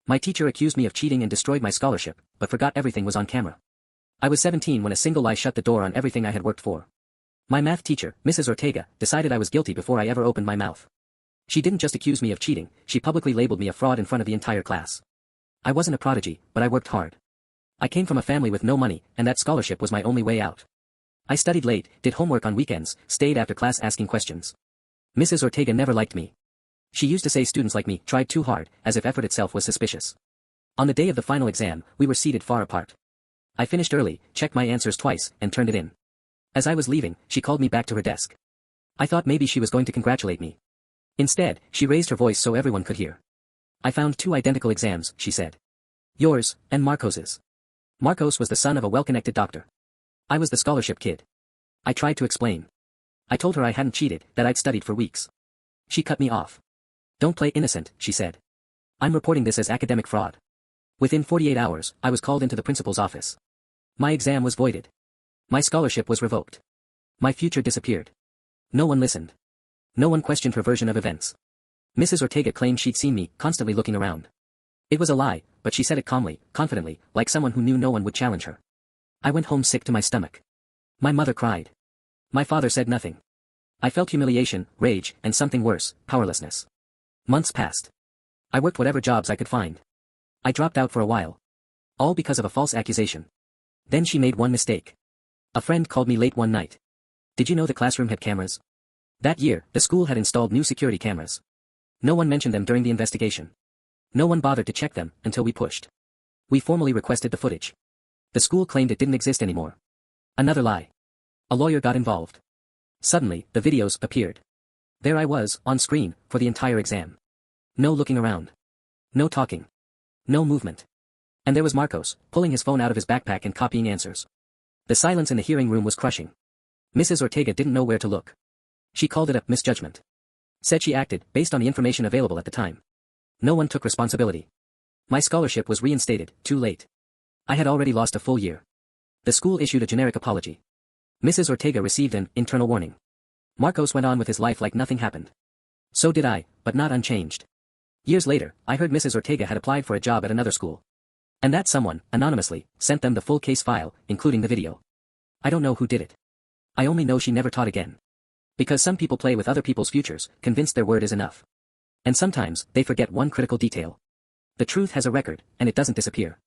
My teacher accused me of cheating and destroyed my scholarship, but forgot everything was on camera. I was 17 when a single lie shut the door on everything I had worked for. My math teacher, Mrs. Ortega, decided I was guilty before I ever opened my mouth. She didn't just accuse me of cheating, she publicly labeled me a fraud in front of the entire class. I wasn't a prodigy, but I worked hard. I came from a family with no money, and that scholarship was my only way out. I studied late, did homework on weekends, stayed after class asking questions. Mrs. Ortega never liked me. She used to say students like me tried too hard, as if effort itself was suspicious. On the day of the final exam, we were seated far apart. I finished early, checked my answers twice, and turned it in. As I was leaving, she called me back to her desk. I thought maybe she was going to congratulate me. Instead, she raised her voice so everyone could hear. I found 2 identical exams, she said. Yours, and Marcos's. Marcos was the son of a well-connected doctor. I was the scholarship kid. I tried to explain. I told her I hadn't cheated, that I'd studied for weeks. She cut me off. Don't play innocent, she said. I'm reporting this as academic fraud. Within 48 hours, I was called into the principal's office. My exam was voided. My scholarship was revoked. My future disappeared. No one listened. No one questioned her version of events. Mrs. Ortega claimed she'd seen me, constantly looking around. It was a lie, but she said it calmly, confidently, like someone who knew no one would challenge her. I went home sick to my stomach. My mother cried. My father said nothing. I felt humiliation, rage, and something worse, powerlessness. Months passed. I worked whatever jobs I could find. I dropped out for a while. All because of a false accusation. Then she made one mistake. A friend called me late one night. Did you know the classroom had cameras? That year, the school had installed new security cameras. No one mentioned them during the investigation. No one bothered to check them, until we pushed. We formally requested the footage. The school claimed it didn't exist anymore. Another lie. A lawyer got involved. Suddenly, the videos appeared. There I was, on screen, for the entire exam. No looking around. No talking. No movement. And there was Marcos, pulling his phone out of his backpack and copying answers. The silence in the hearing room was crushing. Mrs. Ortega didn't know where to look. She called it a misjudgment. Said she acted, based on the information available at the time. No one took responsibility. My scholarship was reinstated, too late. I had already lost a full year. The school issued a generic apology. Mrs. Ortega received an internal warning. Marcos went on with his life like nothing happened. So did I, but not unchanged. Years later, I heard Mrs. Ortega had applied for a job at another school. And that someone, anonymously, sent them the full case file, including the video. I don't know who did it. I only know she never taught again. Because some people play with other people's futures, convinced their word is enough. And sometimes, they forget one critical detail. The truth has a record, and it doesn't disappear.